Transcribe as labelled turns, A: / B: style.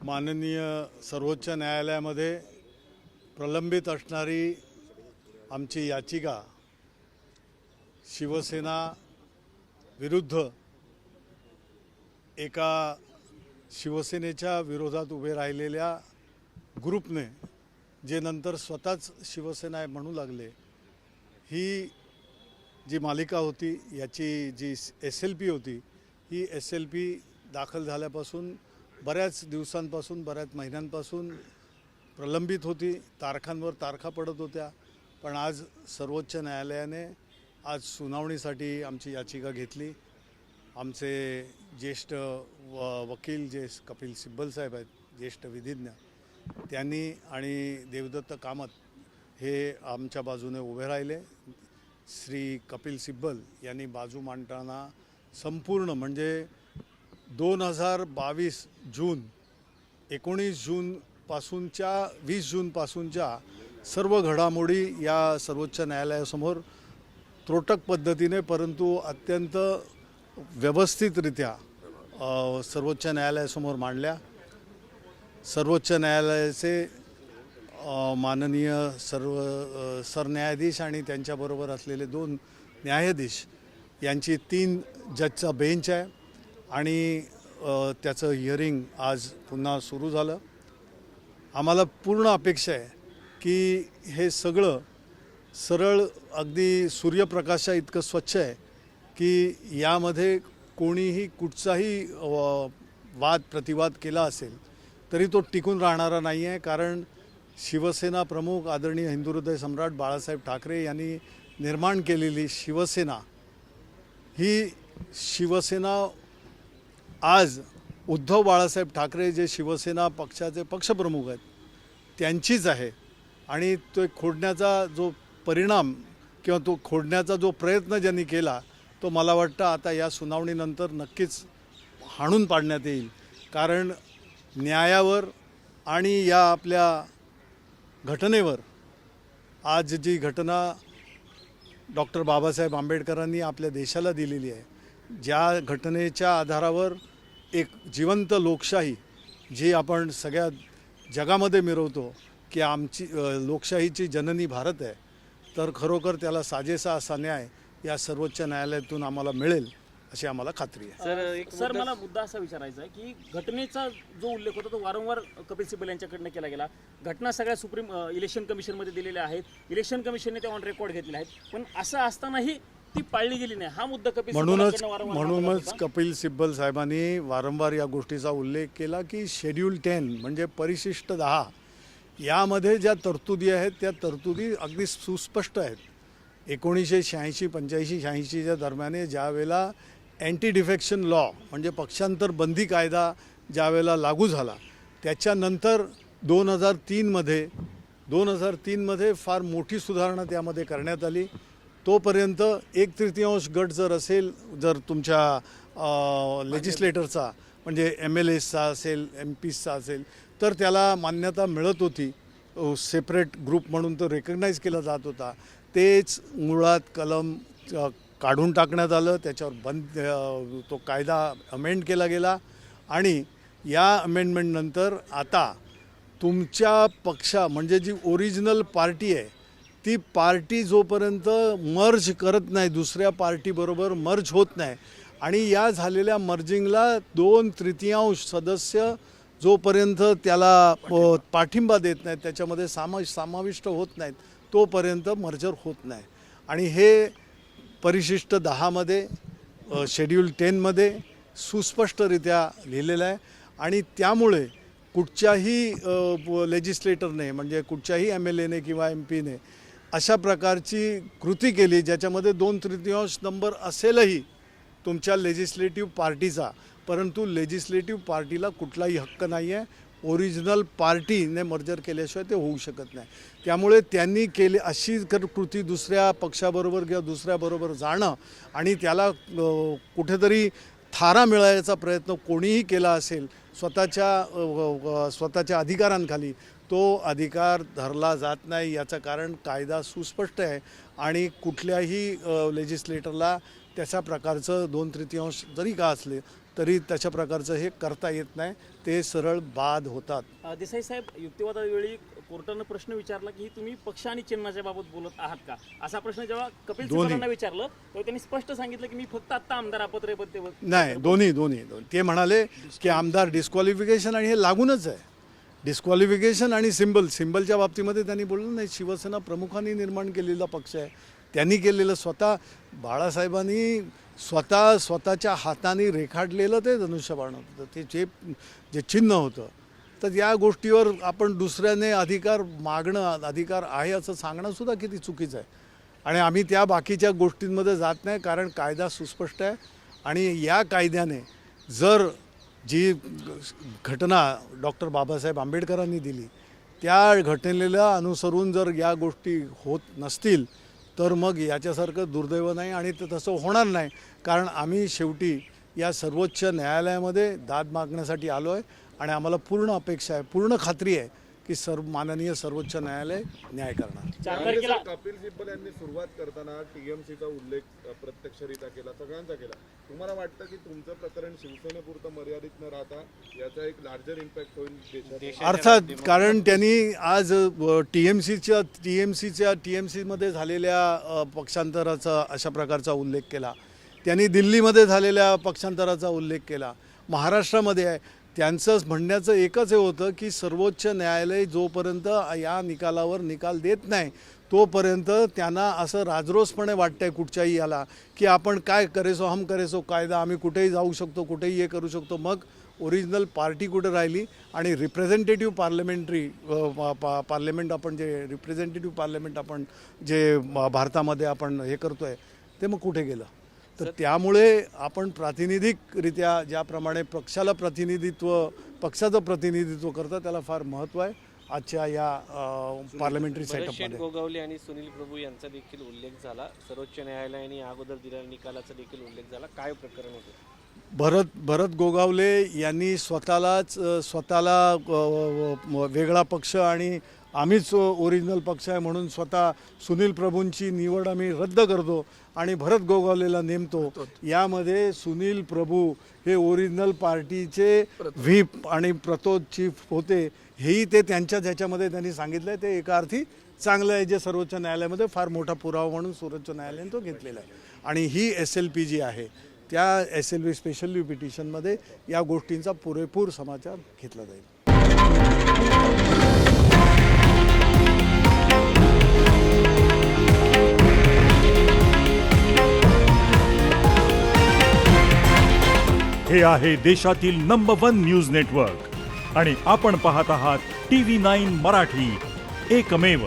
A: माननीय सर्वोच्च न्यायालयामध्ये प्रलंबित असणारी आमची याचिका शिवसेना विरुद्ध एका शिवसेनेच्या विरोधात उभे राहिलेल्या ग्रुपने जे नंतर स्वतःच शिवसेना आहे म्हणू लागले, ही जी मालिका होती याची जी SLP होती, ही SLP दाखल झाल्यापासून बऱ्याच दिवसांपासून बऱ्याच महिन्यांपासून प्रलंबित होती. तारखांवर तारखा पडत होत्या. पण आज सर्वोच्च न्यायालयाने आज सुनावणीसाठी आमची याचिका घेतली. आमचे ज्येष्ठ वकील जे कपिल सिब्बल साहेब आहेत, ज्येष्ठ विधिज्ञ, त्यांनी आणि देवदत्त कामत हे आमच्या बाजूने उभे राहिले. श्री कपिल सिब्बल यांनी बाजू मांडताना संपूर्ण म्हणजे 2022 जून 19 जूनपासूनच्या 20 जूनपासूनच्या सर्व घडामोडी या सर्वोच्च न्यायालयासमोर त्रोटक पद्धतीने परंतु अत्यंत व्यवस्थितरित्या सर्वोच्च न्यायालयासमोर मांडल्या. सर्वोच्च न्यायालयाचे माननीय सरन्यायाधीश आणि त्यांच्याबरोबर असलेले 2 न्यायाधीश यांची 3 जजचा बेंच आहे आणि त्याचं हिअरिंग आज पुन्हा सुरू झालं. आम्हाला पूर्ण अपेक्षा आहे की हे सगळं सरळ अगदी सूर्यप्रकाशा इतकं स्वच्छ आहे की यामध्ये कोणीही कुठचाही वाद प्रतिवाद केला असेल तरी तो टिकून राहणारा नाही आहे. कारण शिवसेना प्रमुख आदरणीय हिंदुहृदय सम्राट बाळासाहेब ठाकरे यांनी निर्माण केलेली शिवसेना ही शिवसेना आज उद्धव बाळासाहेब ठाकरे जे शिवसेना पक्षाचे पक्षप्रमुख आहेत त्यांचीच आहे. आणि तो खोडण्याचा जो परिणाम किंवा तो खोडण्याचा जो प्रयत्न ज्यांनी केला तो मला वाटतं आता या सुनावणीनंतर नक्कीच हाणून पाडण्यात येईल. कारण न्यायावर आणि या आपल्या घटनेवर आज जी घटना डॉक्टर बाबासाहेब आंबेडकरांनी आपल्या देशाला दिलेली आहे, ज्या घटनेच्या आधारावर एक जिवंत लोकशाही जी आपण सगळ्या जगामध्ये मिरवतो की आमची लोकशाहीची जननी भारत आहे, तर खरोखर त्याला साजेसा असा न्याय या सर्वोच्च न्यायालयातून आम्हाला मिळेल अशी आम्हाला खात्री आहे.
B: सर मला मुद्दा असा विचारायचा आहे की घटनेचा जो उल्लेख होता तो वारंवार कपिल सिब्बल यांच्याकडनं केला गेला. घटना सगळ्या सुप्रीम इलेक्शन कमिशनमध्ये दिलेल्या आहेत. इलेक्शन कमिशनने ते ऑन रेकॉर्ड घेतलेले आहेत. पण असं असतानाही ती पाळली गेली नाही. हा मुद्दा कपिल
A: म्हणूनच कपिल सिब्बल साहेबांनी वारंवार या गोष्टीचा उल्लेख केला की शेड्यूल 10 म्हणजे परिशिष्ट 10 यामध्ये ज्या तरतुदी आहेत त्या तरतुदी अगदी सुस्पष्ट आहेत. 1986, 85, 86च्या दरम्यान ज्या वेळेला अँटी डिफेक्शन लॉ म्हणजे पक्षांतर बंदी कायदा ज्या वेळेला लागू झाला त्याच्यानंतर 2003मध्ये फार मोठी सुधारणा त्यामध्ये करण्यात आली. तोपर्यंत 1/3 गट जर असेल, जर तुमच्या लेजिस्लेटरचा म्हणजे MLAचा असेल, MPचा असेल तर त्याला मान्यता मिळत होती. सेपरेट ग्रुप म्हणून तो रेकग्नाईज केला जात होता. तेच मुळात कलम काढून टाकण्यात आलं. त्याच्यावर तो कायदा अमेंड केला गेला आणि या अमेंडमेंटनंतर आता तुमच्या पक्षा म्हणजे जी ओरिजिनल पार्टी आहे ती पार्टी जोपर्यंत मर्ज करत नाही, दुसऱ्या पार्टीबरोबर मर्ज होत नाही आणि या झालेल्या मर्जिंगला 2/3 सदस्य जोपर्यंत त्याला पाठिंबा देत नाहीत, त्याच्यामध्ये समाविष्ट होत नाहीत, तोपर्यंत मर्जर होत नाही. आणि हे परिशिष्ट 10मध्ये शेड्यूल 10मध्ये सुस्पष्टरित्या लिहिलेलं आहे. आणि त्यामुळे कुठच्याही लेजिस्लेटरने म्हणजे कुठच्याही MLAने किंवा MPने अशा प्रकारची कृती केली ज्याच्यामध्ये 2/3 नंबर असेलही तुमच्या लेजिस्लेटिव्ह पार्टीचा, परंतु लेजिस्लेटिव्ह पार्टीला कुठलाही हक्क नाही आहे. ओरिजिनल पार्टीने मर्जर केल्याशिवाय ते होऊ शकत नाही. त्यामुळे त्यांनी केली अशी कृती दुसऱ्या पक्षाबरोबर किंवा दुसऱ्याबरोबर जाणं आणि त्याला कुठेतरी थारा मिळायचा प्रयत्न कोणीही केला असेल स्वतःच्या अधिकारांखाली, तो अधिकार धरला जात नाही. याचं कारण कायदा सुस्पष्ट आहे आणि कुठल्याही लेजिस्लेटरला त्याच्या प्रकारचं 2/3 जरी का असले तरी तशा प्रकारचं हे करता येत नाही, ते सरळ बाद होतात.
B: देसाई साहेब, युक्तिवादावेळी कोर्टानं प्रश्न विचारला की तुम्ही पक्ष आणि चिन्हाच्या बाबत बोलत आहात का, असा प्रश्न जेव्हा कपिल सिब्बलांना विचारलं तेव्हा त्यांनी स्पष्ट सांगितलं की मी फक्त आता आमदार अपात्रतेबद्दल
A: नाही, दोन्ही. ते म्हणाले की आमदार डिस्क्वालिफिकेशन आणि हे लागूनच आहे. डिस्क्वालिफिकेशन आणि सिम्बलच्या बाबतीमध्ये त्यांनी बोललं नाही. शिवसेना प्रमुखांनी निर्माण केलेला पक्ष आहे, त्यांनी केलेलं स्वतः बाळासाहेबांनी स्वतःच्या हाताने रेखाटलेलं ते धनुष्यबाण होतं, ते जे चिन्ह होतं. तर या गोष्टीवर आपण दुसऱ्याने अधिकार मागणं, अधिकार आहे असं सांगणं सुद्धा किती चुकीचं आहे. आणि आम्ही त्या बाकीच्या गोष्टींमध्ये जात नाही, कारण कायदा सुस्पष्ट आहे. आणि या कायद्याने जर जी घटना डॉक्टर बाबासाहेब आंबेडकरांनी दिली त्या घटनेला अनुसरून जर या गोष्टी होत नसतील तर मग याच्यासारखं दुर्दैव नाही, आणि ते तसं होणार नाही. कारण आम्ही शेवटी या सर्वोच्च न्यायालयामध्ये दाद मागण्यासाठी आलो आहे आणि आम्हाला पूर्ण अपेक्षा आहे, पूर्ण खात्री आहे की माननीय सर्वोच्च न्यायालय न्याय करणार.
B: 4 तारखेला
C: कपिल सिब्बल यांनी सुरुवात करताना टीएमसीचा उल्लेख प्रत्यक्षरित्या केला, सगळ्यांचा केला. तुम्हाला वाटतं की तुमचं प्रकरण शिवसेनेपुरतं मर्यादित न राहता याचा एक लार्जर इम्पॅक्ट होईल देशात?
A: अर्थात, कारण त्यांनी आज टीएमसीमध्ये झालेल्या पक्षांतराचा अशा प्रकारचा उल्लेख केला. त्यांनी दिल्लीमध्ये झालेल्या पक्षांतराचा उल्लेख केला. महाराष्ट्रामध्ये आहे. त्यांचं म्हणण्याचं एकच हे होतं की सर्वोच्च न्यायालय जोपर्यंत या निकालावर निकाल देत नाही तोपर्यंत त्यांना असं राजरोसपणे वाटतंय कुठच्याही याला की आपण काय करेसो हम करेसो कायदा, आम्ही कुठेही जाऊ शकतो, कुठेही हे करू शकतो. मग ओरिजिनल पार्टी कुठे राहिली आणि रिप्रेझेंटेटिव्ह पार्लमेंट आपण जे रिप्रेझेंटेटिव्ह पार्लमेंट आपण जे भारतामध्ये आपण हे करतो आहे ते मग कुठे गेलं? तर त्यामुळे आपण प्रातिनिधिकरित्या ज्याप्रमाणे पक्षाचं प्रतिनिधित्व करतं त्याला फार महत्त्व आहे आजच्या या पार्लमेंटरी सेटअपमध्ये.
D: गोगावले आणि सुनील प्रभू यांचा देखील उल्लेख झाला, सर्वोच्च न्यायालयाने अगोदर दिलेल्या निकालाचा देखील उल्लेख झाला. काय प्रकरण होतं?
A: भरत गोगावले यांनी स्वतःला वेगळा पक्ष आणि आम्हीच ओरिजिनल पक्ष आहे म्हणून स्वतः सुनील प्रभूंची निवड आम्ही रद्द करतो आणि भरत गोगावलेला नेमतो. यामध्ये सुनील प्रभू हे ओरिजिनल पार्टीचे व्हीप आणि प्रतोद चीफ होते, हेही ते ह्याच्यामध्ये त्यांनी सांगितलं आहे. ते एका अर्थी चांगलं आहे, जे सर्वोच्च न्यायालयामध्ये फार मोठा पुरावा म्हणून सर्वोच्च न्यायालयाने तो घेतलेला आहे. आणि ही SLP जी आहे त्या SLP स्पेशल पिटिशनमध्ये या गोष्टींचा पुरेपूर समाचार घेतला जाईल.
E: हे आहे देशातील नंबर 1 न्यूज नेटवर्क आणि आपण पाहत आहात TV9 मराठी, एकमेव.